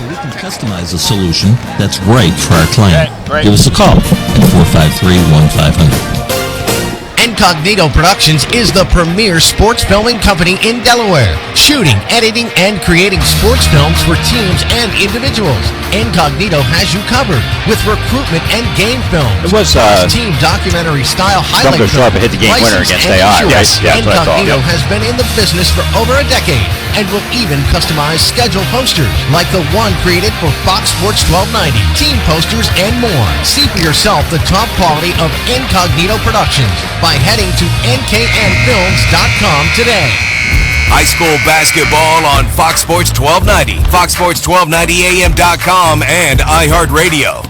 so we can customize a solution that's right for our client. Okay, Give us a call at 453-1500. Incognito Productions is the premier sports filming company in Delaware, shooting, editing, and creating sports films for teams and individuals. Incognito has you covered with recruitment and game films. It was team documentary style highlight Drumgo Sharp hit the game winner against AI. Yes, that's what I thought. Incognito has been in the business for over a decade and will even customize schedule posters like the one created for Fox Sports 1290, team posters, and more. See for yourself the top quality of Incognito Productions by heading to nknfilms.com today. High school basketball on Fox Sports 1290, foxsports1290am.com, and iHeartRadio.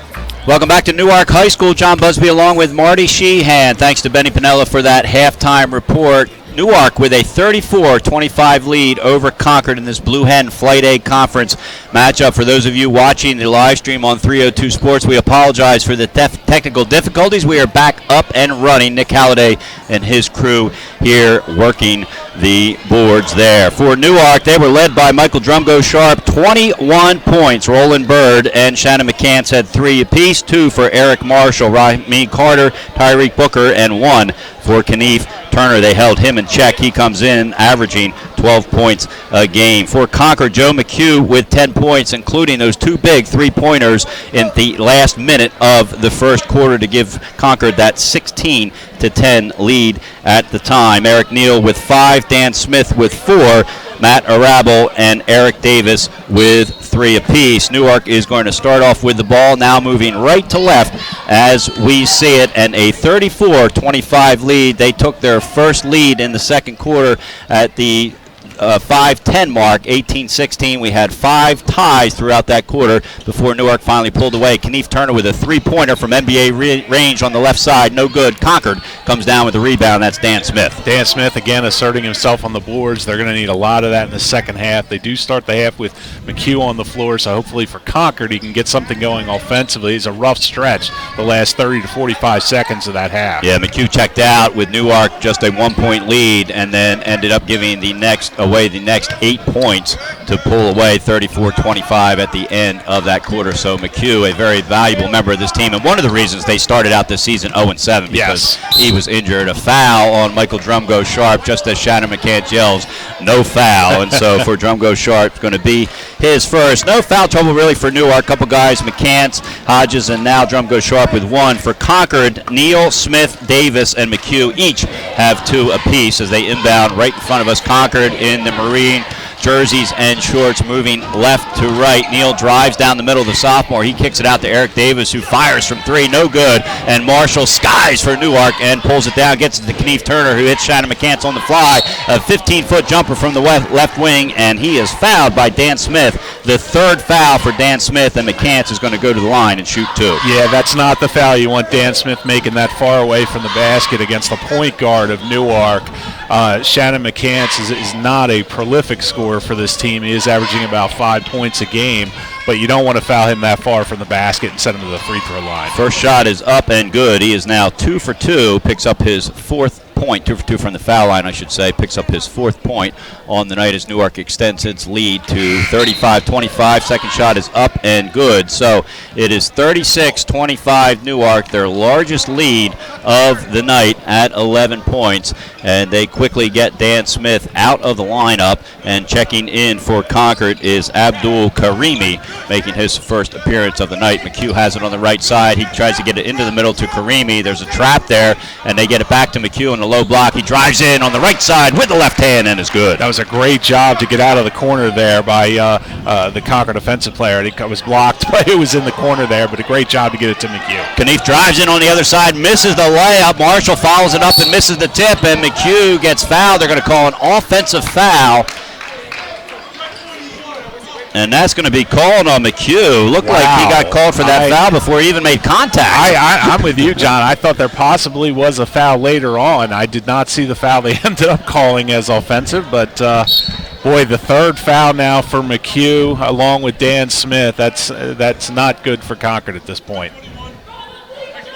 Welcome back to Newark High School. John Busby along with Marty Sheehan. Thanks to Benny Pinella for that halftime report. Newark with a 34-25 lead over Concord in this Blue Hen Flight A Conference matchup. For those of you watching the live stream on 302 Sports, we apologize for the technical difficulties. We are back up and running. Nick Halliday and his crew here working the boards there. For Newark, they were led by Michael Drumgo Sharp, 21 points. Roland Bird and Shannon McCants had 3 apiece, 2 for Eric Marshall, Raheem Carter, Tyreek Booker, and 1 for Knief Turner. They held him in check. He comes in averaging 12 points a game. For Concord, Joe McHugh with 10 points, including those 2 big three-pointers in the last minute of the first quarter to give Concord that 16-10 lead at the time. Eric Neal with 5, Dan Smith with 4, Matt Arable and Eric Davis with 3 apiece. Newark is going to start off with the ball, now moving right to left as we see it, and a 34-25 lead. They took their first lead in the second quarter at the 5:10 mark, 18-16. We had 5 ties throughout that quarter before Newark finally pulled away. Knief Turner with a 3-pointer from NBA range on the left side. No good. Concord comes down with the rebound. That's Dan Smith. Dan Smith again asserting himself on the boards. They're going to need a lot of that in the second half. They do start the half with McHugh on the floor, so hopefully for Concord he can get something going offensively. It's a rough stretch the last 30 to 45 seconds of that half. Yeah, McHugh checked out with Newark just a 1-point lead and then ended up giving the next 8 points to pull away 34-25 at the end of that quarter. So McHugh, a very valuable member of this team, and one of the reasons they started out this season 0-7 because he was injured. A foul on Michael Drumgo Sharp just as Shannon McCants yells, no foul. And so for Drumgo Sharp, it's going to be his first. No foul trouble really for Newark. A couple guys, McCants, Hodges, and now Drumgo Sharp with 1. For Concord, Neal, Smith, Davis, and McHugh each have 2 apiece as they inbound right in front of us. Concord in the marine jerseys and shorts, moving left to right. Neal drives down the middle of the sophomore. He kicks it out to Eric Davis, who fires from 3, no good. And Marshall skies for Newark and pulls it down, gets it to Knief Turner, who hits Shannon McCants on the fly. A 15-foot jumper from the left wing, and he is fouled by Dan Smith. The 3rd foul for Dan Smith, and McCants is going to go to the line and shoot 2. Yeah, that's not the foul. You want Dan Smith making that far away from the basket against the point guard of Newark. Shannon McCants is not a prolific scorer for this team. He is averaging about 5 points a game, but you don't want to foul him that far from the basket and send him to the free throw line. First shot is up and good. He is now 2 for 2, picks up his 4th point, 2 for 2 from the foul line, I should say, picks up his 4th point on the night as Newark extends its lead to 35-25. Second shot is up and good. So it is 36-25 Newark, their largest lead of the night at 11 points. And they quickly get Dan Smith out of the lineup, and checking in for Concord is Abdul Karimi, making his first appearance of the night. McHugh has it on the right side. He tries to get it into the middle to Karimi. There's a trap there, and they get it back to McHugh in a low block. He drives in on the right side with the left hand and is good. That was a great job to get out of the corner there by the Concord offensive player. It was blocked, but it was in the corner there, but a great job to get it to McHugh. Knief drives in on the other side, misses the layup. Marshall follows it up and misses the tip, and McHugh gets fouled. They're going to call an offensive foul. And that's going to be called on McHugh. Looked like he got called for that foul before he even made contact. I'm with you, John. I thought there possibly was a foul later on. I did not see the foul they ended up calling as offensive, but boy, the 3rd foul now for McHugh along with Dan Smith. That's not good for Concord at this point.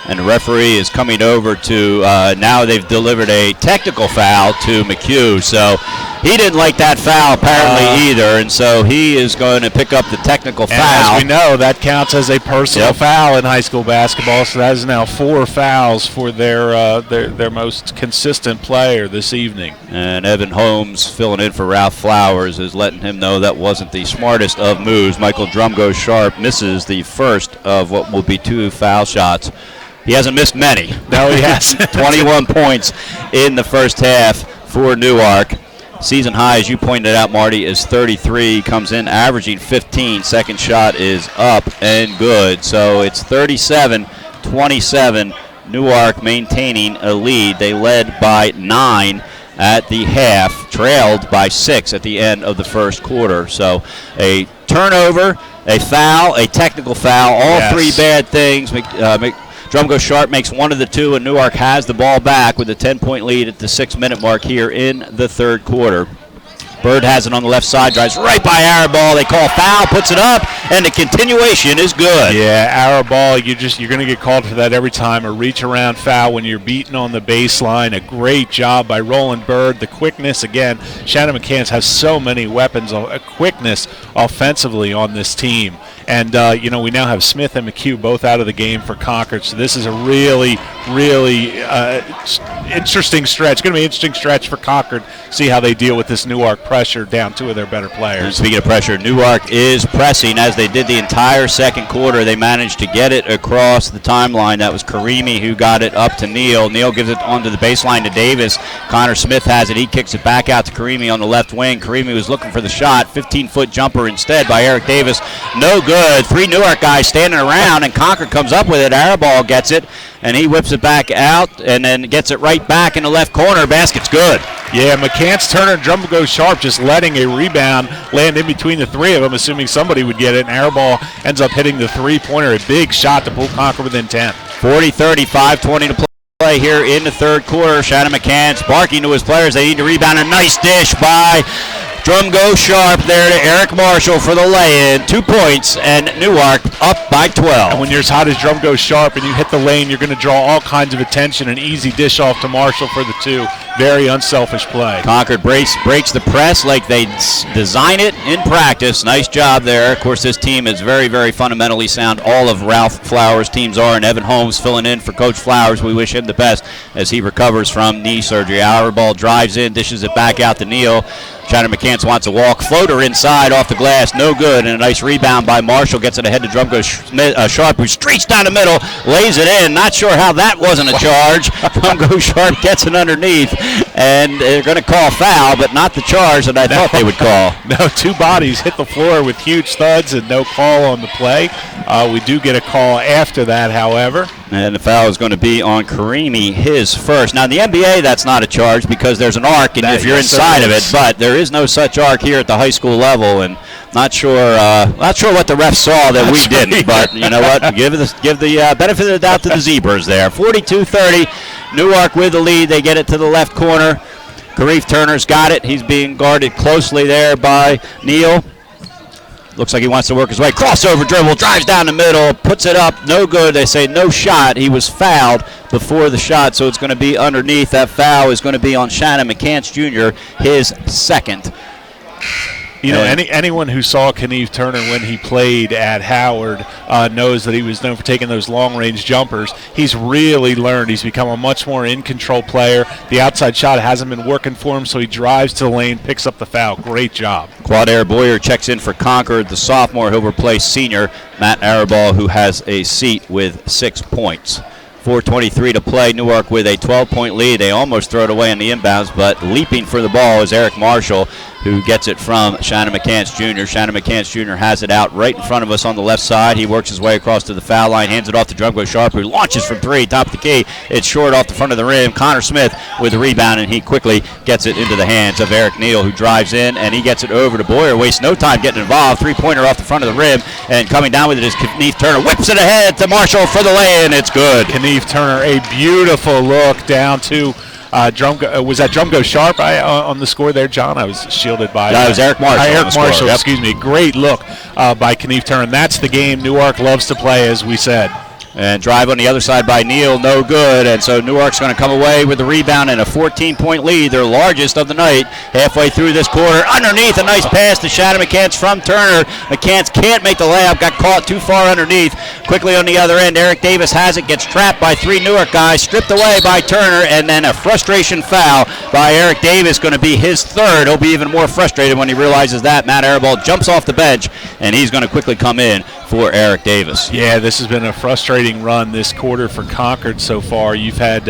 and the referee is coming over to, now they've delivered a technical foul to McHugh. So he didn't like that foul apparently either, and so he is going to pick up the technical foul. As we know, that counts as a personal foul in high school basketball, so that is now 4 fouls for their most consistent player this evening. And Evan Holmes, filling in for Ralph Flowers, is letting him know that wasn't the smartest of moves. Michael Drumgo-Sharp misses the first of what will be 2 foul shots. He hasn't missed many. No, he hasn't. 21 points in the first half for Newark. Season high, as you pointed out, Marty, is 33. Comes in averaging 15. Second shot is up and good. So it's 37-27. Newark maintaining a lead. They led by 9 at the half, trailed by 6 at the end of the first quarter. So a turnover, a foul, a technical foul, all 3 bad things. Drumgo-Sharp makes one of the 2, and Newark has the ball back with a 10-point lead at the 6-minute mark here in the third quarter. Bird has it on the left side, drives right by Arabal. They call foul, puts it up, and the continuation is good. Yeah, Arabal, you're going to get called for that every time. A reach-around foul when you're beaten on the baseline. A great job by Roland Bird. The quickness, again, Shannon McCants has so many weapons of quickness offensively on this team. And, we now have Smith and McHugh both out of the game for Concord. So this is a really, really interesting stretch. It's going to be an interesting stretch for Concord. See how they deal with this Newark pressure down 2 of their better players. And speaking of pressure, Newark is pressing as they did the entire second quarter. They managed to get it across the timeline. That was Karimi who got it up to Neal. Neal gives it onto the baseline to Davis. Connor Smith has it. He kicks it back out to Karimi on the left wing. Karimi was looking for the shot. 15-foot jumper instead by Eric Davis. No good. 3 Newark guys standing around, and Concord comes up with it. Arabal gets it, and he whips it back out and then gets it right back in the left corner. Basket's good. Yeah, McCants, Turner, and Drumgo-Sharp just letting a rebound land in between the 3 of them, assuming somebody would get it, and Arabal ends up hitting the 3-pointer. A big shot to pull Concord within 10. 40-30, 5:20 to play here in the third quarter. Shannon McCants barking to his players. They need to rebound. A nice dish by Drumgo-Sharp there to Eric Marshall for the lay-in. 2 points, and Newark up by 12. And when you're as hot as Drumgo-Sharp and you hit the lane, you're going to draw all kinds of attention. An easy dish off to Marshall for the 2. Very unselfish play. Concord breaks the press like they design it in practice. Nice job there. Of course, this team is very, very fundamentally sound. All of Ralph Flowers' teams are, and Evan Holmes filling in for Coach Flowers. We wish him the best as he recovers from knee surgery. Auerball drives in, dishes it back out to Neal. Shannon McCants wants a walk. Floater inside off the glass. No good. And a nice rebound by Marshall. Gets it ahead to Drumgo-Sharp, who streaks down the middle. Lays it in. Not sure how that wasn't a charge. Drumgo-Sharp gets it underneath. And they're going to call foul, but not the charge that I thought they would call. No, 2 bodies hit the floor with huge thuds and no call on the play. We do get a call after that, however. And the foul is going to be on Karimi, his first. Now, in the NBA, that's not a charge because there's an arc, and if you're inside of it, but there is no such arc here at the high school level, and not sure what the refs saw that we didn't, but you know what? Give the benefit of the doubt to the Zebras there. 42-30, Newark with the lead. They get it to the left corner. Karief Turner's got it. He's being guarded closely there by Neal. Looks like he wants to work his way. Crossover dribble, drives down the middle, puts it up. No good. They say no shot. He was fouled before the shot, so it's going to be underneath. That foul is going to be on Shannon McCants Jr., his second. You know, anyone who saw Kanieve Turner when he played at Howard knows that he was known for taking those long-range jumpers. He's really learned. He's become a much more in-control player. The outside shot hasn't been working for him, so he drives to the lane, picks up the foul. Great job. Quadair Boyer checks in for Concord, the sophomore. He'll replace senior Matt Arabal, who has a seat with 6 points. 4:23 to play. Newark with a 12-point lead. They almost throw it away on the inbounds, but leaping for the ball is Eric Marshall, who gets it from Shannon McCants Jr. Shannon McCants Jr. has it out right in front of us on the left side. He works his way across to the foul line, hands it off to Drumgo-Sharp, who launches from three, top of the key. It's short off the front of the rim. Connor Smith with the rebound, and he quickly gets it into the hands of Eric Neal, who drives in, and he gets it over to Boyer. Wastes no time getting involved. Three-pointer off the front of the rim, and coming down with it is Kanieve Turner. Whips it ahead to Marshall for the lay-in. It's good. Kanieve Turner, a beautiful look down to was that Drumgo-Sharp on the score there, John? I was shielded by that was Eric Marshall. Eric Marshall, yep. Excuse me. Great look by Kanieve Turner. And that's the game Newark loves to play, as we said. And drive on the other side by Neal, no good. And so Newark's going to come away with the rebound and a 14-point lead, their largest of the night. Halfway through this quarter, underneath, a nice pass to Shannon McCants from Turner. McCants can't make the layup, got caught too far underneath. Quickly on the other end, Eric Davis has it, gets trapped by 3 Newark guys, stripped away by Turner, and then a frustration foul by Eric Davis, going to be his third. He'll be even more frustrated when he realizes that. Matt Arabal jumps off the bench, and he's going to quickly come in for Eric Davis. Yeah, this has been a frustrating run this quarter for Concord so far. You've had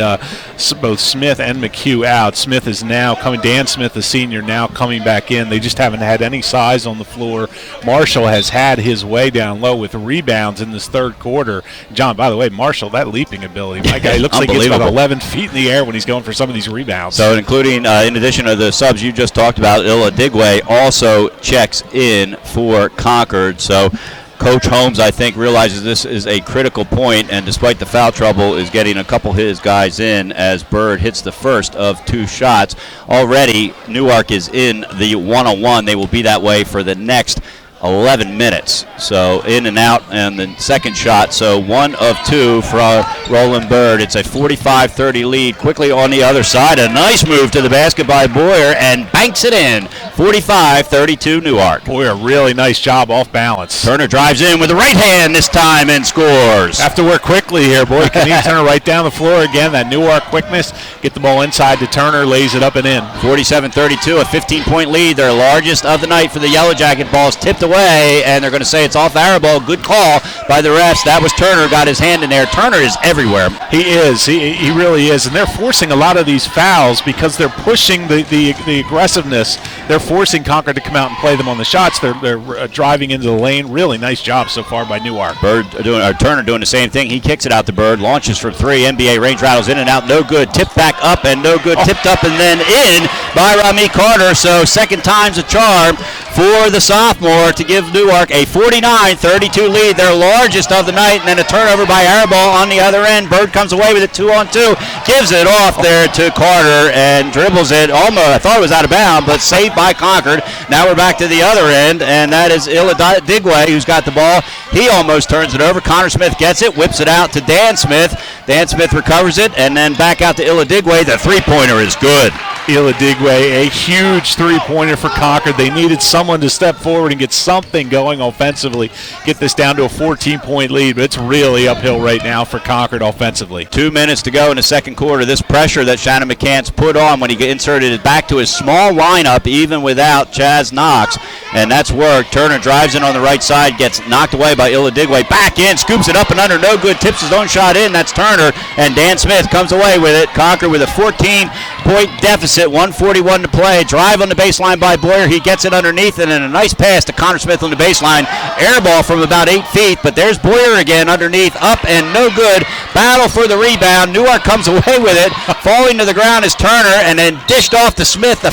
both Smith and McHugh out. Smith is now coming, Dan Smith, the senior, now coming back in. They just haven't had any size on the floor. Marshall has had his way down low with rebounds in this third quarter. John, by the way, Marshall, that leaping ability, my guy looks like he's about 11 feet in the air when he's going for some of these rebounds. So including, in addition to the subs you just talked about, Illa Digway also checks in for Concord. So Coach Holmes, I think, realizes this is a critical point, and despite the foul trouble, is getting a couple of his guys in as Bird hits the first of 2 shots. Already, Newark is in the 1-on-1. They will be that way for the next 11 minutes. So in and out, and the second shot. So 1 of 2 for Roland Bird. It's a 45-30 lead. Quickly on the other side, a nice move to the basket by Boyer, and banks it in. 45-32 Newark. Boyer, really nice job off balance. Turner drives in with the right hand this time and scores. Have to work quickly here. Boy, can he turn right down the floor again. That Newark quickness. Get the ball inside to Turner, lays it up and in. 47-32, a 15-point lead. Their largest of the night for the Yellow Jacket. Ball's tipped away, and they're going to say it's off Arabal. Good call by the refs. That was Turner, got his hand in there. Turner is everywhere. He is. He really is. And they're forcing a lot of these fouls because they're pushing the aggressiveness. They're forcing Concord to come out and play them on the shots. They're driving into the lane. Really nice job so far by Newark. Turner doing the same thing. He kicks it out to Bird, launches from 3. NBA range, rattles in and out, no good. Tipped back up and no good. Tipped up and then in by Rami Carter. So second time's a charm for the sophomore to give Newark a 49-32 lead, their largest of the night, and then a turnover by Arabal on the other end. Bird comes away with it 2-on-2, gives it off there to Carter and dribbles it. Almost, I thought it was out of bounds, but saved by Concord. Now we're back to the other end, and that is Illa Digway who's got the ball. He almost turns it over. Connor Smith gets it, whips it out to Dan Smith. Dan Smith recovers it, and then back out to Illa Digway. The three-pointer is good. Illa Digway, a huge three-pointer for Concord. They needed someone to step forward and get something going offensively, get this down to a 14-point lead, but it's really uphill right now for Concord offensively. 2 minutes to go in the second quarter. This pressure that Shannon McCants put on when he inserted it back to his small lineup, even without Chaz Knox, and that's worked. Turner drives in on the right side, gets knocked away by Illa Digway. Back in, scoops it up and under, no good, tips his own shot in. That's Turner, and Dan Smith comes away with it. Concord with a 14-point deficit, 1:41 to play. Drive on the baseline by Boyer. He gets it underneath, and then a nice pass to Connor Smith on the baseline. Air ball from about 8 feet, but there's Boyer again underneath, up and no good. Battle for the rebound. Newark comes away with it. Falling to the ground is Turner, and then dished off to Smith. The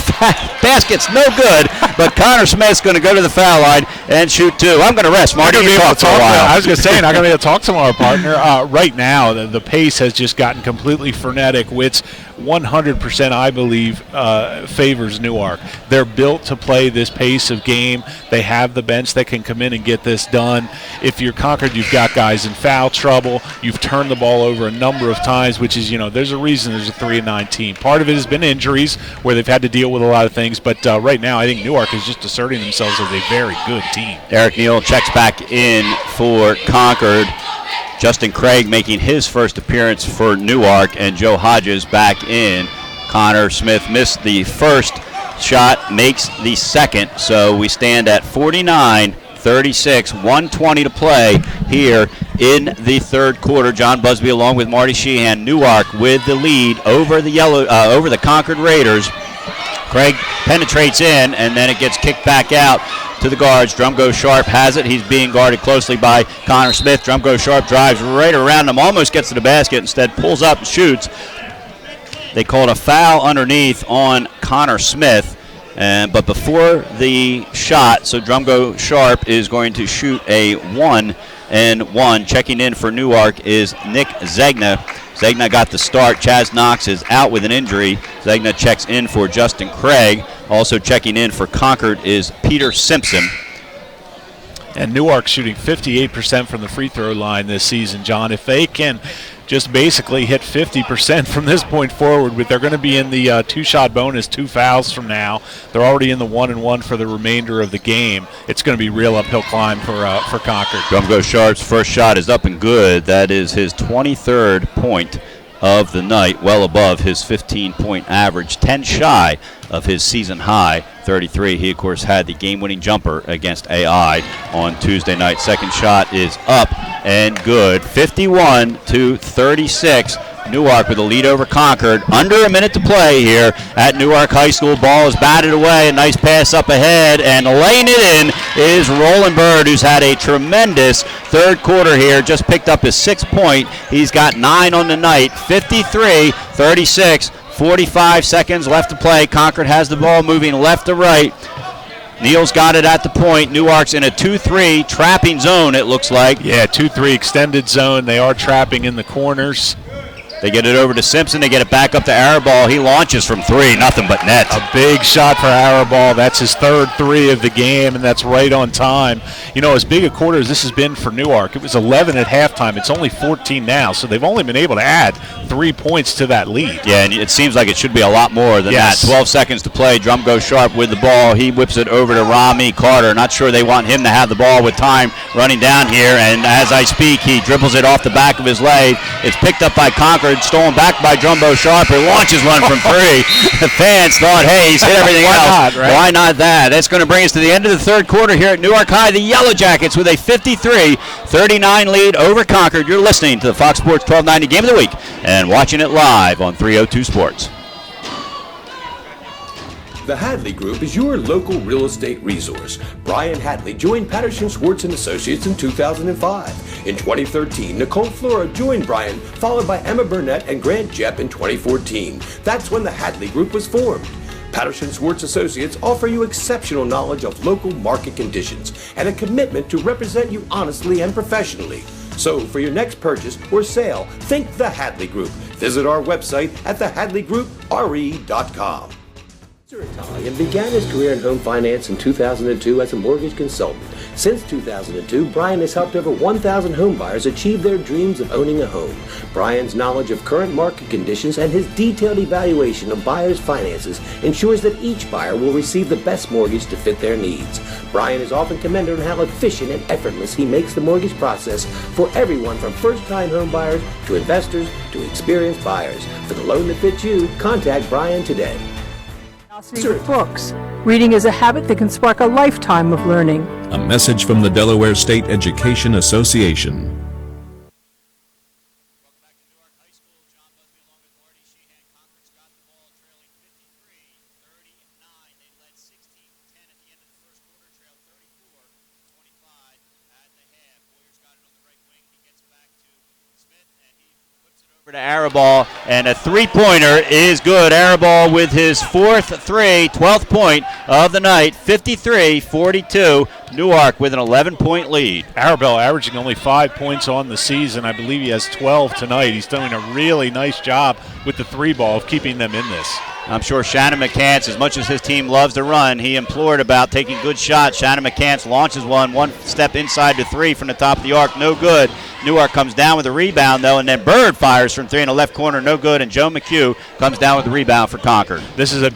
basket's no good, but Connor Smith's going to go to the foul line and shoot 2. I'm going to rest. Marty, you talk for a while. I was going to say, not going to be able to talk to our partner. Right now, the pace has just gotten completely frenetic, which 100%, I believe, favors Newark. They're built to play this pace of game. They have the bench that can come in and get this done. If you're Concord, you've got guys in foul trouble. You've turned the ball over a number of times, which is, there's a reason there's a 3-9 team. Part of it has been injuries where they've had to deal with a lot of things, but right now I think Newark is just asserting themselves as a very good team. Eric Neal checks back in for Concord. Justin Craig making his first appearance for Newark, and Joe Hodges back in. Connor Smith missed the first shot, makes the second, so we stand at 49-36, 1:20 to play here in the third quarter. John Busby along with Marty Sheehan. Newark with the lead over the Concord Raiders. Craig penetrates in, and then it gets kicked back out to the guards. Drumgo Sharp has it. He's being guarded closely by Connor Smith. Drumgo Sharp drives right around him, almost gets to the basket, instead pulls up and shoots. They called a foul underneath on Connor Smith, but before the shot, so Drumgo Sharp is going to shoot a 1-and-1. Checking in for Newark is Nick Zegna. Zegna got the start. Chaz Knox is out with an injury. Zegna checks in for Justin Craig. Also checking in for Concord is Peter Simpson. And Newark shooting 58% from the free throw line this season, John. If they can just basically hit 50% from this point forward, but they're going to be in the two-shot bonus, 2 fouls from now. They're already in the 1-and-1 for the remainder of the game. It's going to be real uphill climb for Concord. Drumgo Sharp's first shot is up and good. That is his 23rd point of the night, well above his 15-point average, 10 shy of his season high, 33. He, of course, had the game-winning jumper against AI on Tuesday night. Second shot is up and good. 51-36. Newark with a lead over Concord. Under a minute to play here at Newark High School. Ball is batted away. A nice pass up ahead, and laying it in is Roland Bird, who's had a tremendous third quarter here. Just picked up his 6th point. He's got 9 on the night. 53-36. 45 seconds left to play. Concord has the ball moving left to right. Neal's got it at the point. Newark's in a 2-3 trapping zone, it looks like. Yeah, 2-3 extended zone. They are trapping in the corners. They get it over to Simpson. They get it back up to Arabal. He launches from 3. Nothing but net. A big shot for Arabal. That's his 3rd 3 of the game, and that's right on time. You know, as big a quarter as this has been for Newark, it was 11 at halftime. It's only 14 now, so they've only been able to add 3 points to that lead. Yeah, and it seems like it should be a lot more than Yes. that. 12 seconds to play. Drumgo Sharp with the ball. He whips it over to Rami Carter. Not sure they want him to have the ball with time running down here, and as I speak, he dribbles it off the back of his leg. It's picked up by Concord, stolen back by Drumbo Sharp, who launches one from 3. The fans thought, hey, he's hit everything else. Not, right? Why not that? That's going to bring us to the end of the third quarter here at Newark High. The Yellow Jackets with a 53-39 lead over Concord. You're listening to the Fox Sports 1290 Game of the Week and watching it live on 302 Sports. The Hadley Group is your local real estate resource. Brian Hadley joined Patterson Schwartz & Associates in 2005. In 2013, Nicole Flora joined Brian, followed by Emma Burnett and Grant Jepp in 2014. That's when the Hadley Group was formed. Patterson Schwartz Associates offer you exceptional knowledge of local market conditions and a commitment to represent you honestly and professionally. So for your next purchase or sale, think the Hadley Group. Visit our website at thehadleygroupre.com. Mr. Italian began his career in home finance in 2002 as a mortgage consultant. Since 2002, Brian has helped over 1,000 home buyers achieve their dreams of owning a home. Brian's knowledge of current market conditions and his detailed evaluation of buyers' finances ensures that each buyer will receive the best mortgage to fit their needs. Brian is often commended on how efficient and effortless he makes the mortgage process for everyone from first-time home buyers to investors to experienced buyers. For the loan that fits you, contact Brian today. With books. Reading is a habit that can spark a lifetime of learning. A message from the Delaware State Education Association. To Arabal, and a three-pointer is good. Arabal with his 4th 12th point of the night, 53-42. Newark with an 11-point lead. Arabal averaging only 5 points on the season. I believe he has 12 tonight. He's doing a really nice job with the 3-ball of keeping them in this. I'm sure Shannon McCants, as much as his team loves to run, he implored about taking good shots. Shannon McCants launches one step inside to 3 from the top of the arc, no good. Newark comes down with a rebound, though, and then Bird fires from 3 in the left corner, no good, and Joe McHugh comes down with the rebound for Concord. This is a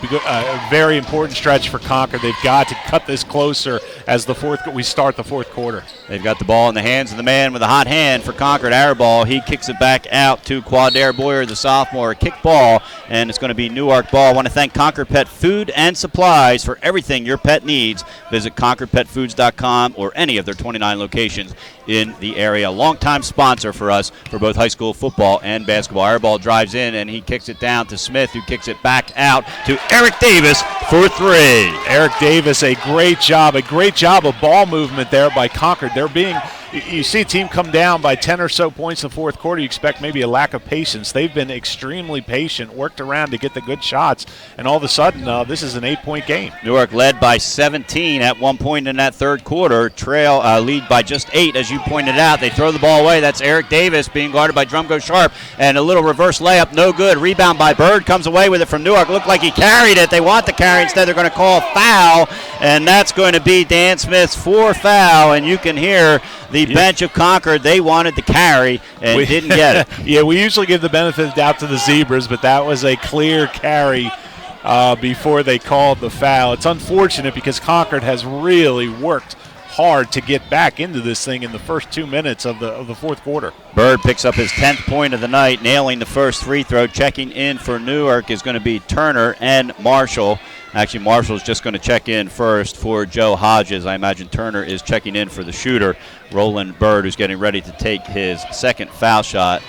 very important stretch for Concord. They've got to cut this closer as we start the fourth quarter. They've got the ball in the hands of the man with a hot hand for Concord, Arabal. He kicks it back out to Quadair Boyer, the sophomore, a kick ball, and it's going to be Newark ball. I want to thank Concord Pet Food and Supplies for everything your pet needs. Visit ConcordPetFoods.com or any of their 29 locations in the area. Longtime sponsor for us for both high school football and basketball. Airball drives in and he kicks it down to Smith, who kicks it back out to Eric Davis for 3. Eric Davis, a great job of ball movement there by Concord. They're being you see a team come down by 10 or so points in the fourth quarter, you expect maybe a lack of patience. They've been extremely patient, worked around to get the good shots, and all of a sudden, this is an 8-point game. Newark led by 17 at one point in that third quarter. Lead by just 8, as you pointed out. They throw the ball away. That's Eric Davis being guarded by Drumgo Sharp, and a little reverse layup, no good. Rebound by Bird, comes away with it from Newark. Looked like he carried it. They want the carry. Instead, they're going to call foul, and that's going to be Dan Smith's 4th foul, and you can hear the bench of Concord. They wanted the carry and didn't get it. Yeah, we usually give the benefit of the doubt to the Zebras, but that was a clear carry before they called the foul. It's unfortunate because Concord has really worked hard to get back into this thing in the first 2 minutes of the fourth quarter. Bird picks up his 10th point of the night, nailing the first free throw. Checking in for Newark is going to be Turner and Marshall. Actually, Marshall's just going to check in first for Joe Hodges. I imagine Turner is checking in for the shooter, Roland Bird, who's getting ready to take his second foul shot,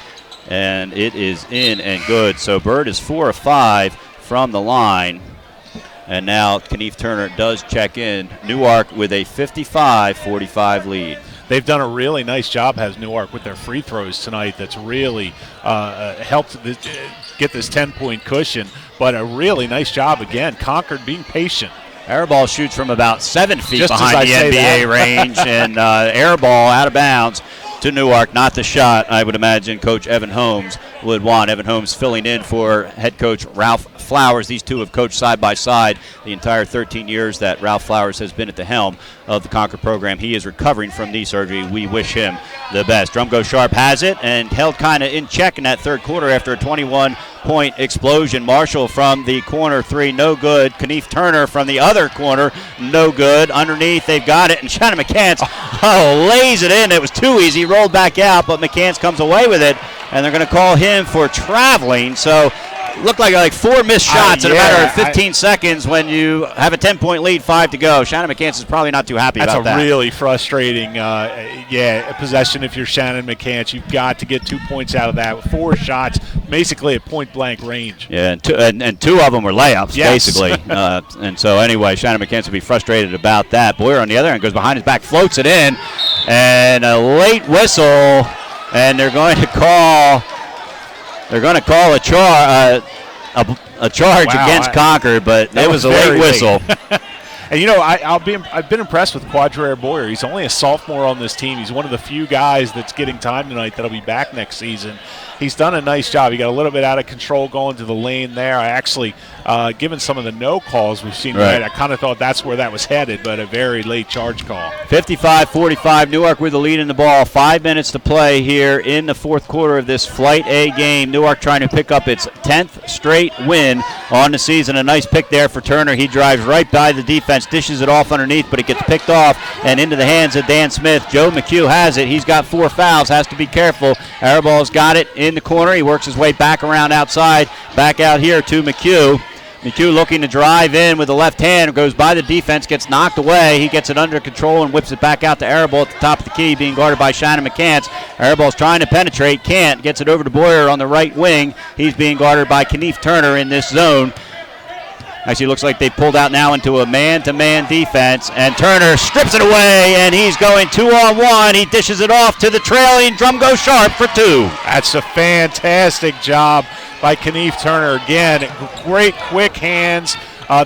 and it is in and good. So Bird is 4 of 5 from the line. And now Kenneth Turner does check in. Newark with a 55-45 lead. They've done a really nice job, has Newark, with their free throws tonight. That's really helped get this 10-point cushion. But a really nice job, again, Concord being patient. Airball shoots from about 7 feet Just behind the NBA range, and airball out of bounds to Newark. Not the shot I would imagine Coach Evan Holmes would want. Evan Holmes filling in for head coach Ralph Flowers. These two have coached side by side the entire 13 years that Ralph Flowers has been at the helm of the Concord program. He is recovering from knee surgery. We wish him the best. Drumgo Sharp has it and held kind of in check in that third quarter after a 21-point explosion. Marshall from the corner 3, no good. Kenneth Turner from the other corner, no good. Underneath, they've got it, and Shannon McCants lays it in. It was too easy, rolled back out, but McCants comes away with it, and they're going to call him for traveling. So looked like 4 missed shots in a matter of 15 seconds when you have a 10-point lead, 5 to go. Shannon McCants is probably not too happy about that. That's a really frustrating possession if you're Shannon McCants. You've got to get 2 points out of that with 4 shots, basically at point-blank range. Yeah, and two of them were layups, basically. And so anyway, Shannon McCants will be frustrated about that. Boyer on the other end goes behind his back, floats it in, and a late whistle, and they're going to call a charge against Concord, but it was a late whistle. And I've been impressed with Quadrare Boyer. He's only a sophomore on this team. He's one of the few guys that's getting time tonight that'll be back next season. He's done a nice job. He got a little bit out of control going to the lane there. I actually, given some of the no calls we've seen tonight, I kind of thought that's where that was headed, but a very late charge call. 55-45, Newark with the lead in the ball. 5 minutes to play here in the fourth quarter of this Flight A game. Newark trying to pick up its 10th straight win on the season. A nice pick there for Turner. He drives right by the defense, dishes it off underneath, but it gets picked off and into the hands of Dan Smith. Joe McHugh has it. He's got 4 fouls, has to be careful. Airball's got it in the corner. He works his way back around outside, back out here to McHugh. McHugh looking to drive in with the left hand, goes by the defense, gets knocked away. He gets it under control and whips it back out to Airball at the top of the key, being guarded by Shannon McCants. Airball's trying to penetrate, can't. Gets it over to Boyer on the right wing. He's being guarded by Kenneth Turner in this zone. Actually, looks like they pulled out now into a man-to-man defense, and Turner strips it away, and he's going 2-on-1. He dishes it off to the trailing Drumgo Sharp for 2. That's a fantastic job by Kenneth Turner. Again, great quick hands.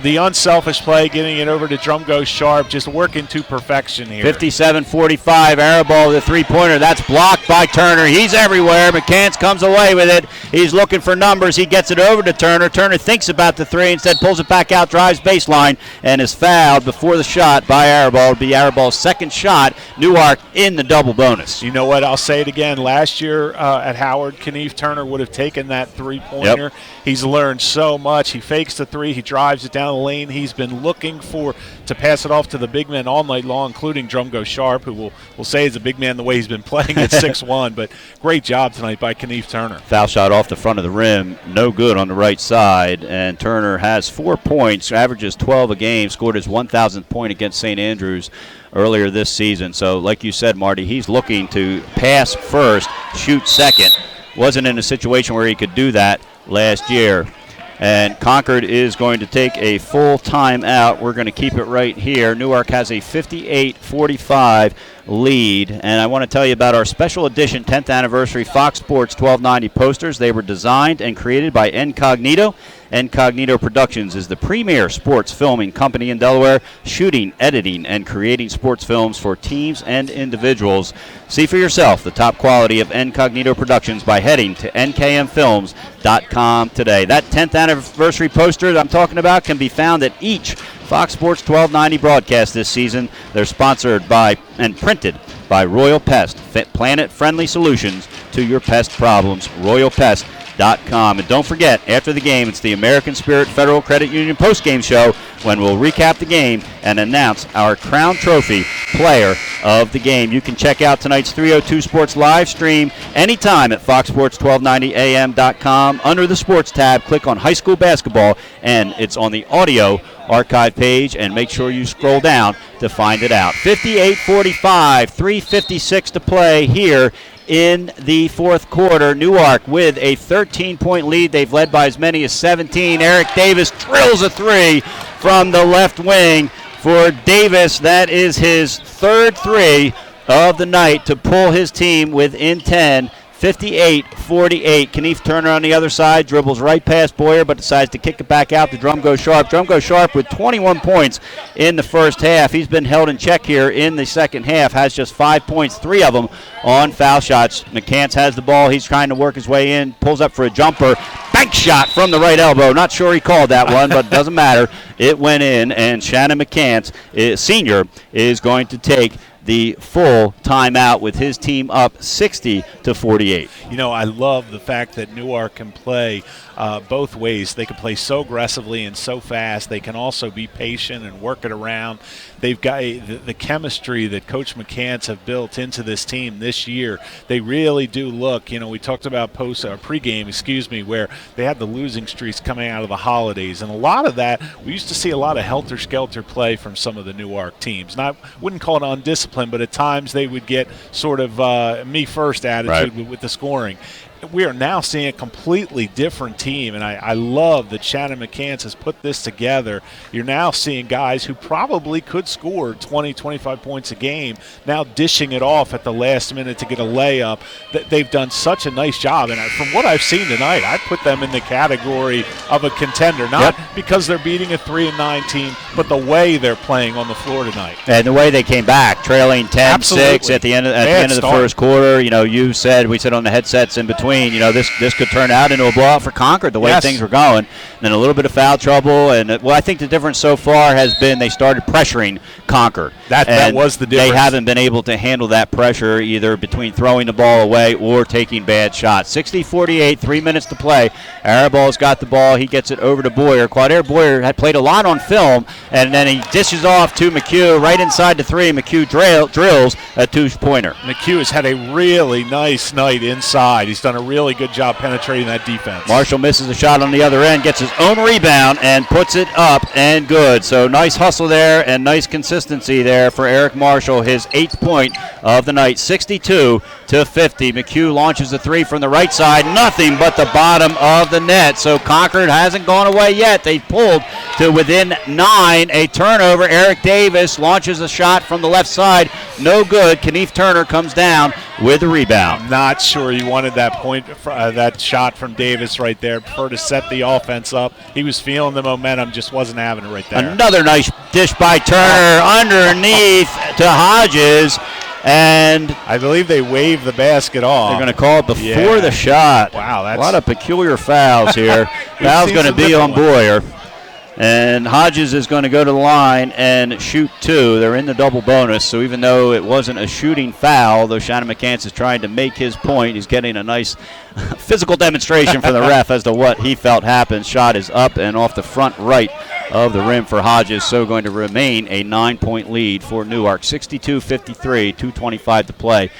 The unselfish play, getting it over to Drumgo Sharp, just working to perfection here. 57-45, Airball with a three-pointer. That's blocked by Turner. He's everywhere. McCants comes away with it. He's looking for numbers. He gets it over to Turner. Turner thinks about the three, instead pulls it back out, drives baseline, and is fouled before the shot by Airball. It'll be Airball's second shot. Newark in the double bonus. You know what? I'll say it again. Last year at Howard, Kenneth Turner would have taken that three-pointer. Yep. He's learned so much. He fakes the three. He drives it down the lane. He's been looking to pass it off to the big men all night long, including Drumgo Sharp, who will say is a big man the way he's been playing at 6'1". But great job tonight by Kenneth Turner. Foul shot off the front of the rim, no good on the right side, and Turner has 4 points, averages 12 a game, scored his 1,000th point against St. Andrews earlier this season. So like you said, Marty, he's looking to pass first, shoot second. Wasn't in a situation where he could do that last year. And Concord is going to take a full timeout. We're going to keep it right here. Newark has a 58-45 lead. And I want to tell you about our special edition 10th anniversary Fox Sports 1290 posters. They were designed and created by Incognito. Incognito Productions is the premier sports filming company in Delaware, shooting, editing, and creating sports films for teams and individuals. See for yourself the top quality of Incognito Productions by heading to nkmfilms.com today. That 10th anniversary poster that I'm talking about can be found at each Fox Sports 1290 broadcast this season. They're sponsored by and printed by Royal Pest, planet-friendly solutions to your pest problems. RoyalPest.com. And don't forget, after the game, it's the American Spirit Federal Credit Union postgame show when we'll recap the game and announce our Crown Trophy player of the game. You can check out tonight's 302 Sports live stream anytime at foxsports1290am.com. Under the Sports tab, click on High School Basketball, and it's on the audio archive page, and make sure you scroll down to find it out. 58-45, 3:56 to play here in the fourth quarter. Newark with a 13-point lead. They've led by as many as 17. Eric Davis drills a three from the left wing for Davis. That is his third three of the night to pull his team within 10. 58-48. Kenneth Turner on the other side dribbles right past Boyer, but decides to kick it back out. The drum goes sharp. Drum goes sharp with 21 points in the first half. He's been held in check here in the second half. Has just 5 points, 3 of them on foul shots. McCants has the ball. He's trying to work his way in. Pulls up for a jumper. Bank shot from the right elbow. Not sure he called that one, but it doesn't matter. It went in, and Shannon McCants, senior, is going to take the full timeout with his team up 60-48. You know, I love the fact that Newark can play both ways. They can play so aggressively and so fast. They can also be patient and work it around. They've got the chemistry that Coach McCants have built into this team this year. They really do look, you know, we talked about pregame, where they had the losing streaks coming out of the holidays. And a lot of that, we used to see a lot of helter-skelter play from some of the Newark teams. Not, wouldn't call it undisciplined, but at times they would get sort of me-first attitude with the scoring. We are now seeing a completely different team, and I love that Shannon McCants has put this together. You're now seeing guys who probably could score 20, 25 points a game now dishing it off at the last minute to get a layup. They've done such a nice job, and from what I've seen tonight, I put them in the category of a contender, not because they're beating a 3-9 team, but the way they're playing on the floor tonight. And the way they came back, trailing 10-6 at the end of the first quarter. You know, we said on the headsets in between, you know, this could turn out into a blowout for Concord the way things were going. And then a little bit of foul trouble. And, I think the difference so far has been they started pressuring Concord. That was the difference. They haven't been able to handle that pressure either between throwing the ball away or taking bad shots. 60-48, 3 minutes to play. Araball's got the ball. He gets it over to Boyer. Quadair Boyer had played a lot on film, and then he dishes off to McHugh right inside the three. McHugh drills a two-pointer. McHugh has had a really nice night inside. He's done a really good job penetrating that defense. Marshall misses a shot on the other end, gets his own rebound, and puts it up and good. So nice hustle there and nice consistency there for Eric Marshall, his 8th point of the night, 62-50. McHugh launches a three from the right side, nothing but the bottom of the net. So Concord hasn't gone away yet. They pulled to within 9. A turnover. Eric Davis launches a shot from the left side, no good. Kenneth Turner comes down with the rebound. I'm not sure you wanted that point, that shot from Davis right there. Prefer to set the offense up. He was feeling the momentum, just wasn't having it right there. Another nice dish by Turner underneath to Hodges, and I believe they waved the basket off. They're going to call it before the shot. Wow, that's a lot of peculiar fouls here. Foul's going to be on Boyer. And Hodges is going to go to the line and shoot 2. They're in the double bonus, so even though it wasn't a shooting foul, though Shannon McCants is trying to make his point, he's getting a nice physical demonstration from the ref as to what he felt happened. Shot is up and off the front right of the rim for Hodges, so going to remain a 9-point lead for Newark. 62-53, 2:25 to play.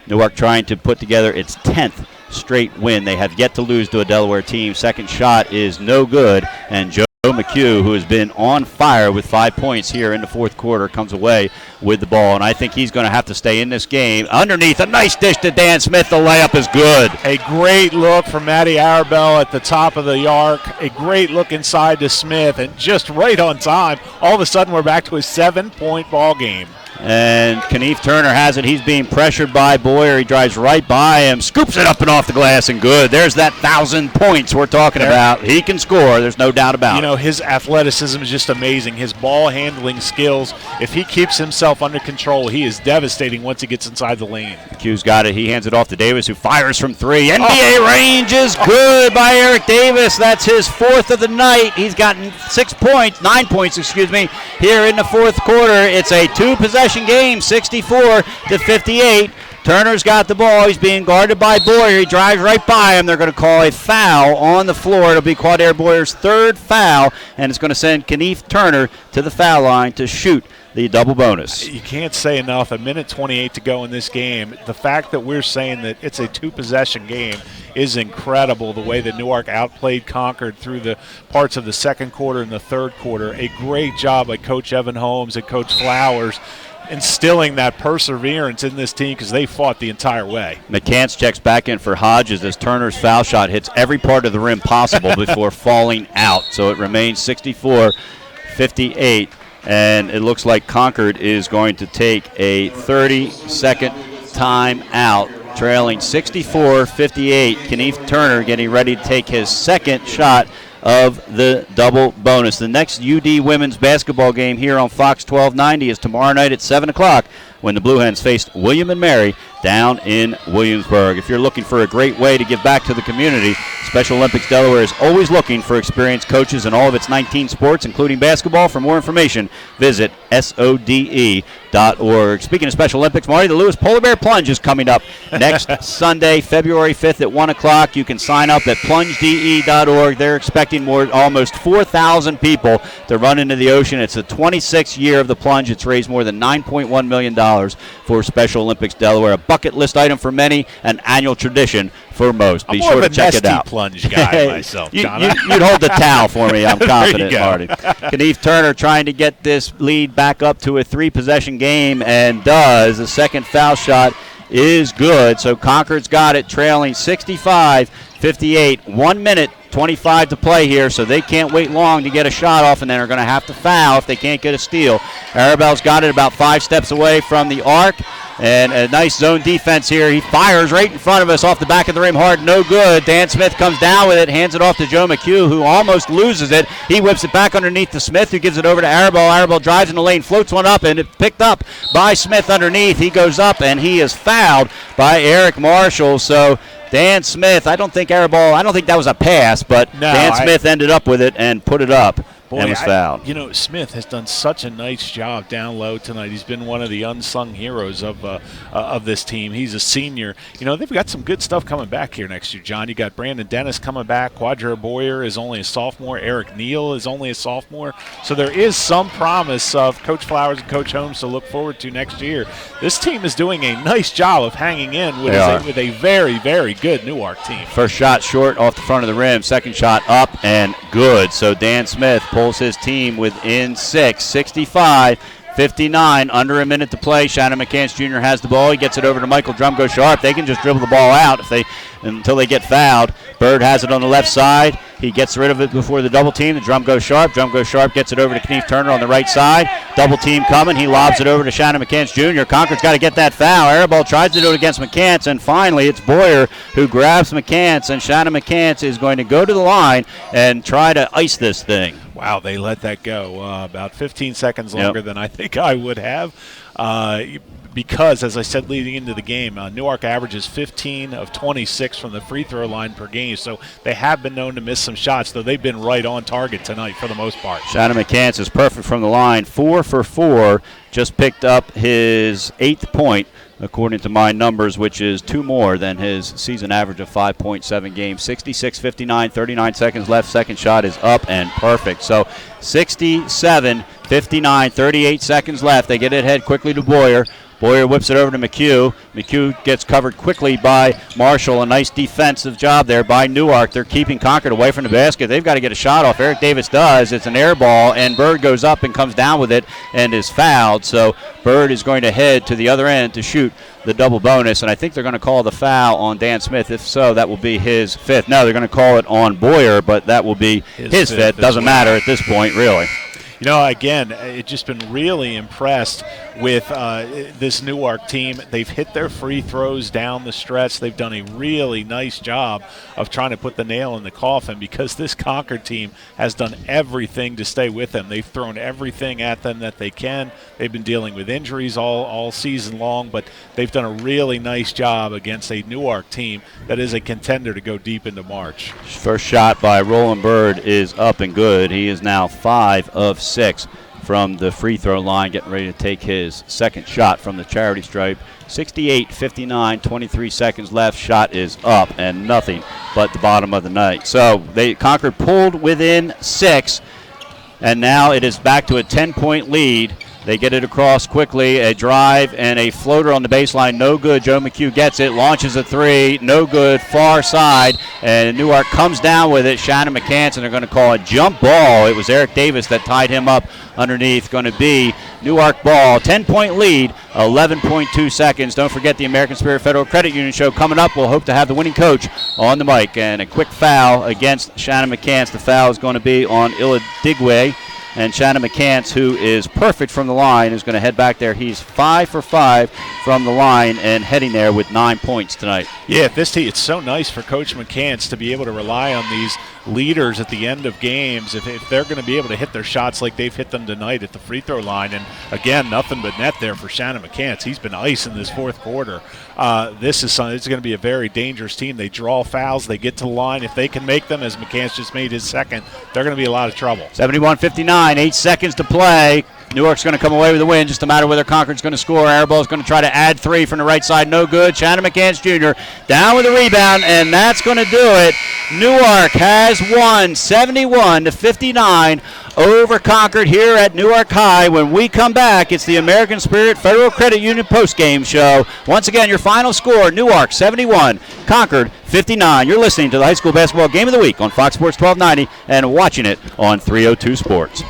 Newark trying to put together its 10th straight win. They have yet to lose to a Delaware team. Second shot is no good, and Joe McHugh, who has been on fire with 5 points here in the fourth quarter, comes away with the ball, and I think he's going to have to stay in this game. Underneath, a nice dish to Dan Smith. The layup is good. A great look from Matty Arabell at the top of the arc. A great look inside to Smith, and just right on time. All of a sudden, we're back to a 7-point ball game. And Knief Turner has it. He's being pressured by Boyer. He drives right by him, scoops it up and off the glass, and good. There's that 1,000 points we're talking about. He can score. There's no doubt about it. You know, his athleticism is just amazing. His ball handling skills, if he keeps himself under control, he is devastating once he gets inside the lane. Q's got it. He hands it off to Davis, who fires from 3. NBA range is good by Eric Davis. That's his 4th of the night. He's gotten 9 points, here in the 4th quarter. It's a 2-possession game, 64-58. Turner's got the ball. He's being guarded by Boyer. He drives right by him. They're going to call a foul on the floor. It'll be Quadair Boyer's 3rd foul, and it's going to send Knief Turner to the foul line to shoot the double bonus. You can't say enough. 1:28 to go in this game. The fact that we're saying that it's a 2-possession game is incredible. The way that Newark outplayed Concord through the parts of the 2nd quarter and the 3rd quarter. A great job by Coach Evan Holmes and Coach Flowers instilling that perseverance in this team because they fought the entire way. McCants checks back in for Hodges as Turner's foul shot hits every part of the rim possible before falling out. So it remains 64-58, and it looks like Concord is going to take a 30-second timeout, trailing 64-58. Knief Turner getting ready to take his 2nd shot of the double bonus. The next UD women's basketball game here on Fox 1290 is tomorrow night at 7 o'clock when the Blue Hens faced William & Mary down in Williamsburg. If you're looking for a great way to give back to the community, Special Olympics Delaware is always looking for experienced coaches in all of its 19 sports, including basketball. For more information, visit SODE.org. Speaking of Special Olympics, Marty, the Lewis Polar Bear Plunge is coming up next Sunday, February 5th at 1 o'clock. You can sign up at plungede.org. They're expecting almost 4,000 people to run into the ocean. It's the 26th year of the plunge. It's raised more than $9.1 million for Special Olympics Delaware. A bucket list item for many, an annual tradition for most. Be sure to check it out. Plunge guy myself, you'd hold the towel for me, I'm confident, Marty. Knief Turner trying to get this lead back up to a 3-possession game, and does. The 2nd foul shot is good, so Concord's got it, trailing 65-58. 1 minute 25 to play here, so they can't wait long to get a shot off, and then are going to have to foul if they can't get a steal. Arabelle's got it about 5 steps away from the arc, and a nice zone defense here. He fires right in front of us off the back of the rim hard, no good. Dan Smith comes down with it, hands it off to Joe McHugh, who almost loses it. He whips it back underneath to Smith, who gives it over to Arabelle. Arabelle drives in the lane, floats one up, and it's picked up by Smith underneath. He goes up, and he is fouled by Eric Marshall. So Dan Smith, I don't think that was a pass, but Dan Smith ended up with it and put it up. and was fouled. Smith has done such a nice job down low tonight. He's been one of the unsung heroes of this team. He's a senior. They've got some good stuff coming back here next year, John. You got Brandon Dennis coming back. Quadra Boyer is only a sophomore. Eric Neal is only a sophomore. So there is some promise of Coach Flowers and Coach Holmes to look forward to next year. This team is doing a nice job of hanging in with a very, very good Newark team. First shot short off the front of the rim. Second shot up and good. So Dan Smith pulls his team within 6, 65-59, under a minute to play. Shannon McCants Jr. has the ball. He gets it over to Michael Drumgo-Sharp. They can just dribble the ball out until they get fouled. Bird has it on the left side. He gets rid of it before the double team. The Drumgo-Sharp. Drumgo-Sharp gets it over to Knief Turner on the right side. Double team coming. He lobs it over to Shannon McCants Jr. Concord's got to get that foul. Arabelle tries to do it against McCants, and finally it's Boyer who grabs McCants, and Shannon McCants is going to go to the line and try to ice this thing. Wow, they let that go about 15 seconds longer than I think I would have. Because, as I said leading into the game, Newark averages 15 of 26 from the free throw line per game, so they have been known to miss some shots, though they've been right on target tonight for the most part. Shannon McCants is perfect from the line, 4 for 4, just picked up his 8th point, according to my numbers, which is 2 more than his season average of 5.7 games. 66-59, 39 seconds left. Second shot is up and perfect. So 67-59, 38 seconds left. They get it ahead quickly to Boyer. Boyer whips it over to McHugh. McHugh gets covered quickly by Marshall. A nice defensive job there by Newark. They're keeping Concord away from the basket. They've got to get a shot off. Eric Davis does. It's an air ball, and Bird goes up and comes down with it and is fouled. So Bird is going to head to the other end to shoot the double bonus, and I think they're going to call the foul on Dan Smith. If so, that will be his 5th. No, they're going to call it on Boyer, but that will be his 5th. Doesn't matter at this point, really. Again, it's just been really impressed with this Newark team. They've hit their free throws down the stretch. They've done a really nice job of trying to put the nail in the coffin because this Concord team has done everything to stay with them. They've thrown everything at them that they can. They've been dealing with injuries all season long, but they've done a really nice job against a Newark team that is a contender to go deep into March. First shot by Roland Bird is up and good. He is now 5 of 6 from the free throw line, getting ready to take his second shot from the charity stripe. 68-59, 23 seconds left. Shot is up and nothing but the bottom of the night. So Concord pulled within 6, and now it is back to a 10-point lead. They get it across quickly, a drive and a floater on the baseline, no good. Joe McHugh gets it, launches a three, no good, far side, and Newark comes down with it. Shannon McCanson are going to call a jump ball. It was Eric Davis that tied him up underneath. Going to be Newark ball, 10-point lead, 11.2 seconds. Don't forget the American Spirit Federal Credit Union show coming up. We'll hope to have the winning coach on the mic. And a quick foul against Shannon McCants. The foul is going to be on Illadigwe. And Shannon McCants, who is perfect from the line, is going to head back there. He's 5 for 5 from the line and heading there with 9 points tonight. Yeah, this team, it's so nice for Coach McCants to be able to rely on these leaders at the end of games if they're going to be able to hit their shots like they've hit them tonight at the free throw line. And again, nothing but net there for Shannon McCants. He's been ice in this fourth quarter. It's going to be a very dangerous team. They draw fouls, they get to the line. If they can make them, as McCants just made his second, they're going to be a lot of trouble. 71-59, 8 seconds to play. Newark's going to come away with a win, just a matter whether Concord's going to score. Airball's going to try to add 3 from the right side. No good. Shannon McCants Jr. down with a rebound, and that's going to do it. Newark has won 71-59 over Concord here at Newark High. When we come back, it's the American Spirit Federal Credit Union postgame show. Once again, your final score, Newark 71, Concord 59. You're listening to the High School Basketball Game of the Week on Fox Sports 1290 and watching it on 302 Sports.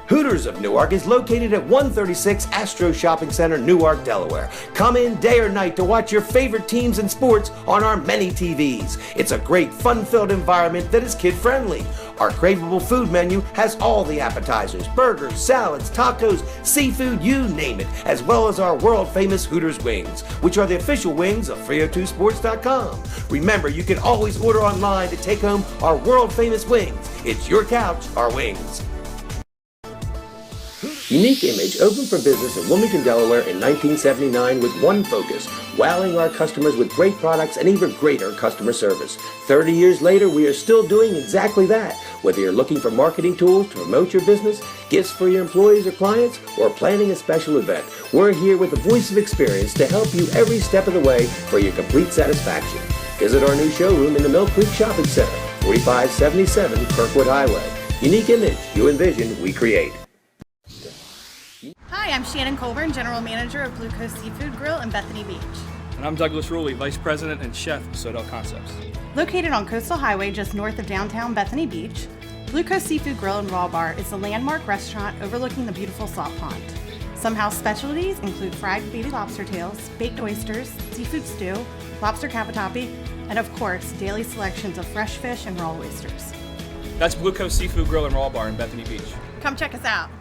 Hooters of Newark is located at 136 Astro Shopping Center, Newark, Delaware. Come in day or night to watch your favorite teams and sports on our many TVs. It's a great, fun-filled environment that is kid-friendly. Our craveable food menu has all the appetizers, burgers, salads, tacos, seafood, you name it, as well as our world-famous Hooters wings, which are the official wings of 302sports.com. Remember, you can always order online to take home our world-famous wings. It's your couch, our wings. Unique Image opened for business in Wilmington, Delaware in 1979 with one focus, wowing our customers with great products and even greater customer service. 30 years later, we are still doing exactly that. Whether you're looking for marketing tools to promote your business, gifts for your employees or clients, or planning a special event, we're here with the voice of experience to help you every step of the way for your complete satisfaction. Visit our new showroom in the Mill Creek Shopping Center, 4577 Kirkwood Highway. Unique Image, you envision, we create. Hi, I'm Shannon Colburn, General Manager of Blue Coast Seafood Grill in Bethany Beach. And I'm Douglas Ruley, Vice President and Chef of Sodell Concepts. Located on Coastal Highway just north of downtown Bethany Beach, Blue Coast Seafood Grill and Raw Bar is a landmark restaurant overlooking the beautiful Salt Pond. Some house specialties include fried baby lobster tails, baked oysters, seafood stew, lobster cavatappi, and of course, daily selections of fresh fish and raw oysters. That's Blue Coast Seafood Grill and Raw Bar in Bethany Beach. Come check us out.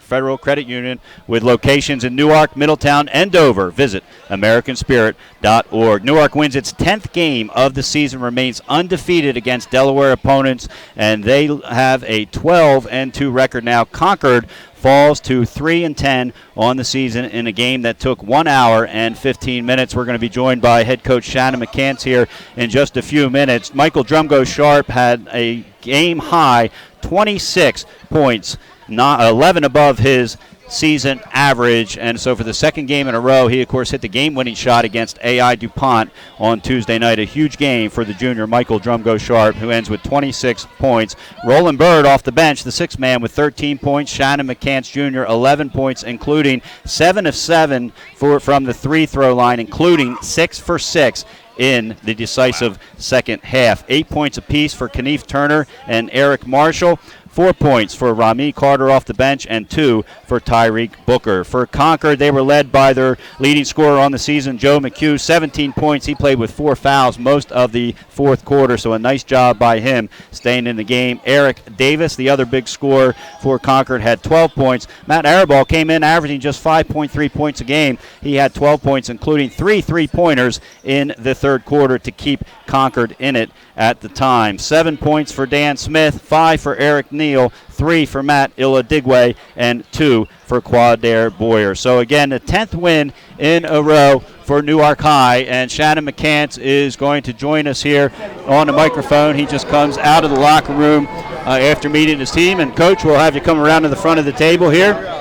Federal Credit Union with locations in Newark, Middletown, and Dover. Visit AmericanSpirit.org. Newark wins its 10th game of the season, remains undefeated against Delaware opponents, and they have a 12-2 record now. Concord falls to 3-10 on the season in a game that took 1 hour and 15 minutes. We're going to be joined by head coach Shannon McCants here in just a few minutes. Michael Drumgo Sharp had a game high 26 points, 11 above his season average. And so for the second game in a row, he, of course, hit the game-winning shot against AI DuPont on Tuesday night. A huge game for the junior Michael Drumgo Sharp, who ends with 26 points. Roland Bird off the bench, the sixth man with 13 points. Shannon McCants Jr., 11 points, including 7 of 7 from the free-throw line, including 6 for 6 in the decisive second half. 8 points apiece for Kenneth Turner and Eric Marshall. 4 points for Rami Carter off the bench, and 2 for Tyreek Booker. For Concord, they were led by their leading scorer on the season, Joe McHugh, 17 points. He played with 4 fouls most of the fourth quarter, so a nice job by him staying in the game. Eric Davis, the other big scorer for Concord, had 12 points. Matt Arabal came in averaging just 5.3 points a game. He had 12 points, including 3 3-pointers in the third quarter to keep Concord in it at the time. 7 points for Dan Smith, 5 for Eric Neal, 3 for Matt Illadigwe, and 2 for Quadair Boyer. So again, the 10th win in a row for Newark High, and Shannon McCants is going to join us here on the microphone. He just comes out of the locker room after meeting his team. And Coach, we'll have you come around to the front of the table here.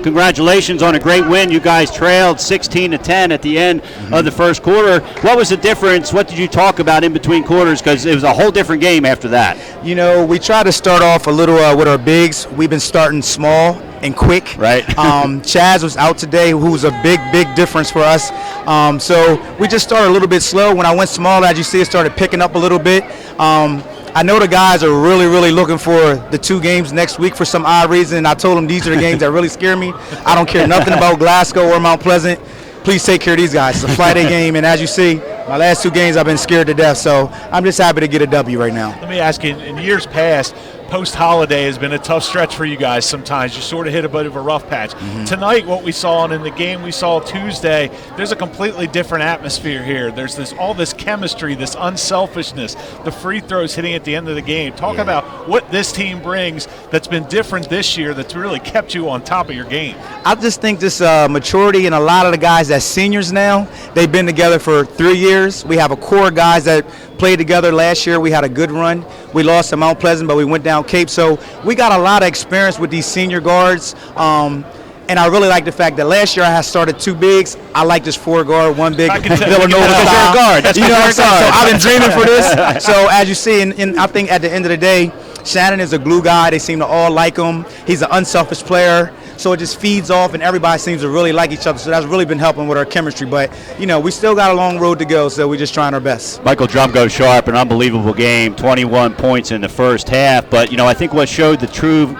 Congratulations on a great win. You guys trailed 16-10 at the end of the first quarter. What was the difference? What did you talk about in between quarters? Because it was a whole different game after that. You know, we tried to start off a little with our bigs. We've been starting small and quick. Right. Chaz was out today, who was a big difference for us. So we just started a little bit slow. When I went small, as you see, it started picking up a little bit. I know the guys are really looking for the 2 games next week for some odd reason. I told them these are the games that really scare me. I don't care nothing about Glasgow or Mount Pleasant. Please take care of these guys. It's a Friday game, and as you see, my last 2 games I've been scared to death, so I'm just happy to get a W right now. Let me ask you, in years past, post-holiday has been a tough stretch for you guys sometimes. You sort of hit a bit of a rough patch. Tonight, what we saw, and in the game we saw Tuesday, there's a completely different atmosphere here. There's all this chemistry, this unselfishness, the free throws hitting at the end of the game. Talk about what this team brings that's been different this year that's really kept you on top of your game. I just think this maturity, and a lot of the guys that's seniors now, they've been together for 3 years. We have a core of guys that played together last year. We had a good run. We lost to Mount Pleasant, but we went down Cape. So we got a lot of experience with these senior guards. And I really like the fact that last year I had started 2 bigs. I like this 4 guard, 1 big Villanova style. Guard. That's, you know what I'm saying? So I've been dreaming for this. So as you see, and I think at the end of the day, Shannon is a glue guy. They seem to all like him. He's an unselfish player. So it just feeds off, and everybody seems to really like each other. So that's really been helping with our chemistry. But, you know, we still got a long road to go, so we're just trying our best. Michael Drumgo Sharp, an unbelievable game, 21 points in the first half. But, you know, I think what showed the true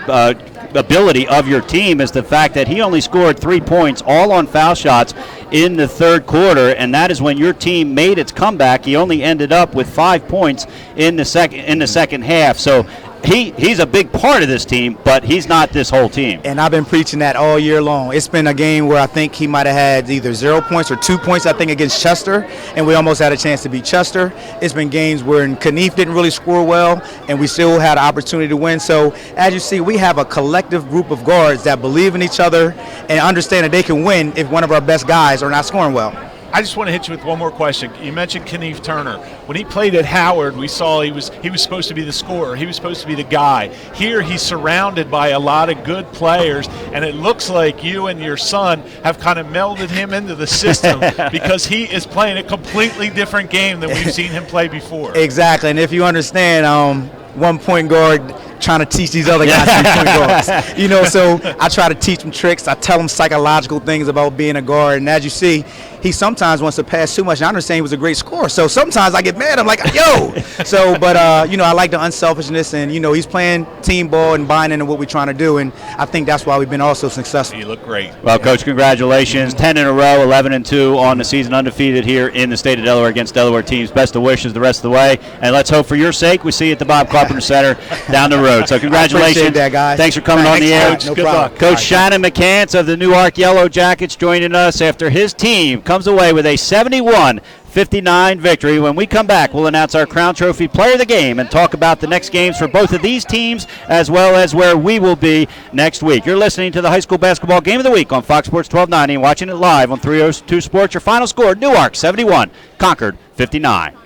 ability of your team is the fact that he only scored 3 points, all on foul shots in the third quarter, and that is when your team made its comeback. He only ended up with 5 points in the second half. So he's a big part of this team, but he's not this whole team. And I've been preaching that all year long. It's been a game where I think he might have had either 0 points or 2 points, I think, against Chester, and we almost had a chance to beat Chester. It's been games where Kenneth didn't really score well, and we still had an opportunity to win. So as you see, we have a collective group of guards that believe in each other and understand that they can win if one of our best guys are not scoring well. I just want to hit you with one more question. You mentioned Kenneth Turner. When he played at Howard, we saw he was supposed to be the scorer. He was supposed to be the guy. Here he's surrounded by a lot of good players, and it looks like you and your son have kind of melded him into the system because he is playing a completely different game than we've seen him play before. Exactly, and if you understand, 1 point guard trying to teach these other guys to be point guards. You know, so I try to teach them tricks. I tell them psychological things about being a guard. And as you see, he sometimes wants to pass too much. And I understand he was a great scorer. So sometimes I get mad. I'm like, yo. So, but, you know, I like the unselfishness. And, you know, he's playing team ball and buying into what we're trying to do. And I think that's why we've been also successful. You look great. Well, Coach, congratulations. 10 in a row, 11-2 on the season, undefeated here in the state of Delaware against Delaware teams. Best of wishes the rest of the way. And let's hope for your sake we see you at the Bob Carpenter Center down the road. So congratulations. I appreciate that, guys. Thanks for coming on the air. Coach. No problem. Coach Shannon McCants of the Newark Yellow Jackets joining us after his team comes away with a 71-59 victory. When we come back, we'll announce our Crown Trophy Player of the Game and talk about the next games for both of these teams as well as where we will be next week. You're listening to the High School Basketball Game of the Week on Fox Sports 1290 and watching it live on 302 Sports. Your final score, Newark 71, Concord 59.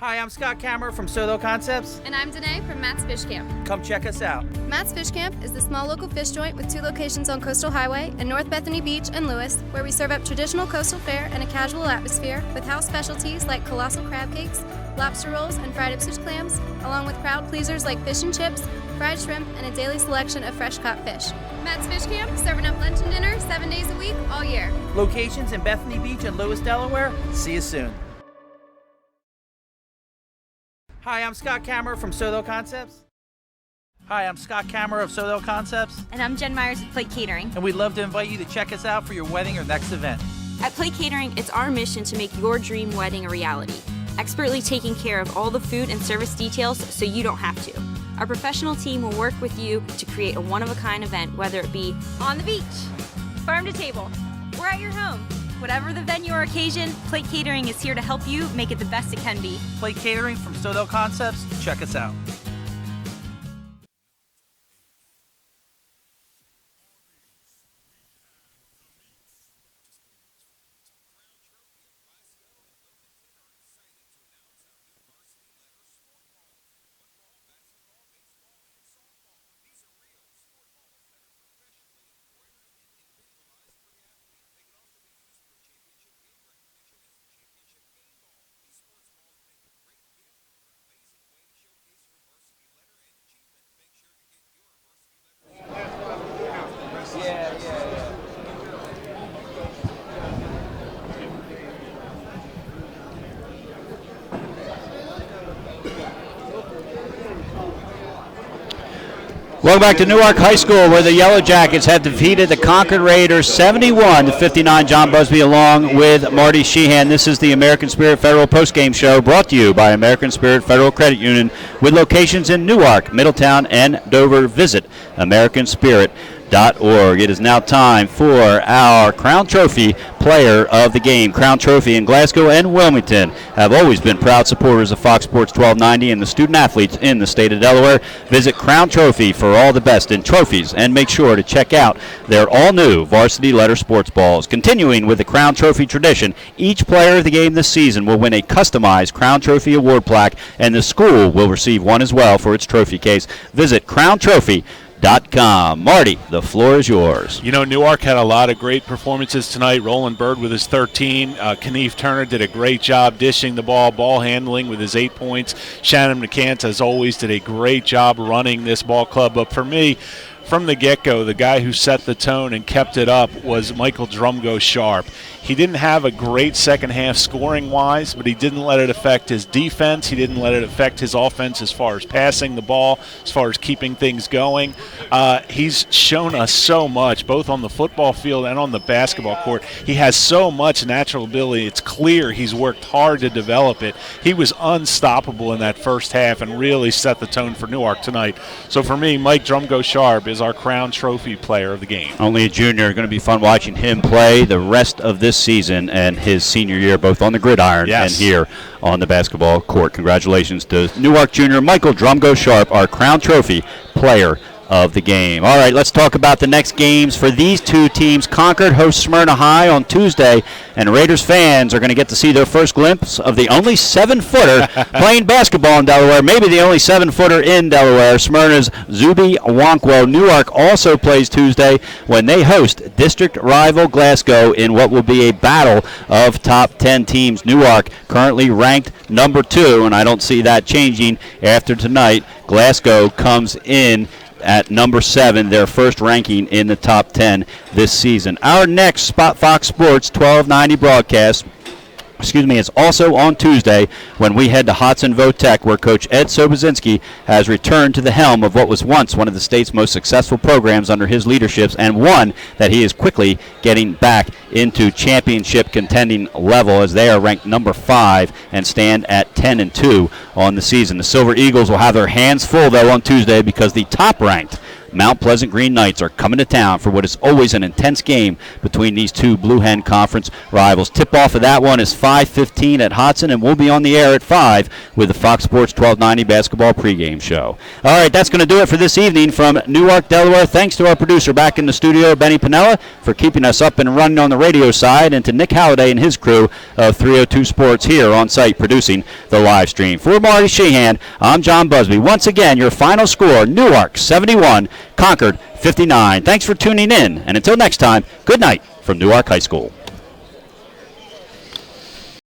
Hi, I'm Scott Kammerer from Soto Concepts. And I'm Danae from Matt's Fish Camp. Come check us out. Matt's Fish Camp is the small local fish joint with 2 locations on Coastal Highway in North Bethany Beach and Lewis, where we serve up traditional coastal fare and a casual atmosphere with house specialties like colossal crab cakes, lobster rolls, and fried Ipswich clams, along with crowd pleasers like fish and chips, fried shrimp, and a daily selection of fresh caught fish. Matt's Fish Camp, serving up lunch and dinner 7 days a week, all year. Locations in Bethany Beach and Lewis, Delaware. See you soon. Hi, I'm Scott Kammerer from Soto Concepts. Hi, I'm Scott Kammerer of Soto Concepts. And I'm Jen Myers of Plate Catering. And we'd love to invite you to check us out for your wedding or next event. At Plate Catering, it's our mission to make your dream wedding a reality, expertly taking care of all the food and service details so you don't have to. Our professional team will work with you to create a one-of-a-kind event, whether it be on the beach, farm to table, or at your home. Whatever the venue or occasion, Plate Catering is here to help you make it the best it can be. Plate Catering from Soto Concepts. Check us out. Welcome back to Newark High School, where the Yellow Jackets have defeated the Concord Raiders 71-59. John Busby along with Marty Sheehan. This is the American Spirit Federal postgame show brought to you by American Spirit Federal Credit Union with locations in Newark, Middletown, and Dover. Visit AmericanSpirit.org. It is now time for our Crown Trophy player of the game. Crown Trophy in Glasgow and Wilmington have always been proud supporters of Fox Sports 1290 and the student athletes in the state of Delaware. Visit Crown Trophy for all the best in trophies, and make sure to check out their all-new varsity letter sports balls. Continuing with the Crown Trophy tradition, each player of the game this season will win a customized Crown Trophy award plaque, and the school will receive one as well for its trophy case. Visit crowntrophy.com. Marty, the floor is yours. You know, Newark had a lot of great performances tonight. Roland Bird with his 13. Kanief Turner did a great job dishing the ball handling with his 8 points. Shannon McCants, as always, did a great job running this ball club. But for me, from the get-go, the guy who set the tone and kept it up was Michael Drumgo Sharp. He didn't have a great second half scoring-wise, but he didn't let it affect his defense. He didn't let it affect his offense as far as passing the ball, as far as keeping things going. He's shown us so much, both on the football field and on the basketball court. He has so much natural ability. It's clear he's worked hard to develop it. He was unstoppable in that first half and really set the tone for Newark tonight. So for me, Mike Drumgo Sharp is our Crown Trophy player of the game. Only a junior. Going to be fun watching him play the rest of this season and his senior year, both on the gridiron and here on the basketball court. Congratulations to Newark junior Michael Drumgo Sharp, our Crown Trophy player of the game. All right, let's talk about the next games for these two teams. Concord hosts Smyrna High on Tuesday, and Raiders fans are going to get to see their first glimpse of the only 7-footer playing basketball in Delaware, maybe the only 7-footer in Delaware, Smyrna's Zuby Nwankwo. Newark also plays Tuesday when they host district rival Glasgow in what will be a battle of top 10 teams. Newark currently ranked number 2, and I don't see that changing after tonight. Glasgow comes in at number 7, their first ranking in the top 10 this season. Our next Fox Sports 1290 broadcast is also on Tuesday when we head to Hodson Votech, where Coach Ed Sobozinski has returned to the helm of what was once one of the state's most successful programs under his leadership, and one that he is quickly getting back into championship contending level, as they are ranked number 5 and stand at 10-2 on the season. The Silver Eagles will have their hands full, though, on Tuesday, because the top-ranked Mount Pleasant Green Knights are coming to town for what is always an intense game between these two Blue Hen Conference rivals. Tip-off of that one is 5:15 at Hodson, and we'll be on the air at 5 with the Fox Sports 1290 basketball pregame show. All right, that's going to do it for this evening from Newark, Delaware. Thanks to our producer back in the studio, Benny Pinella, for keeping us up and running on the radio side, and to Nick Halliday and his crew of 302 Sports here on site producing the live stream. For Marty Sheehan, I'm John Busby. Once again, your final score, Newark 71, Concord 59. Thanks for tuning in, and until next time, good night from Newark High School.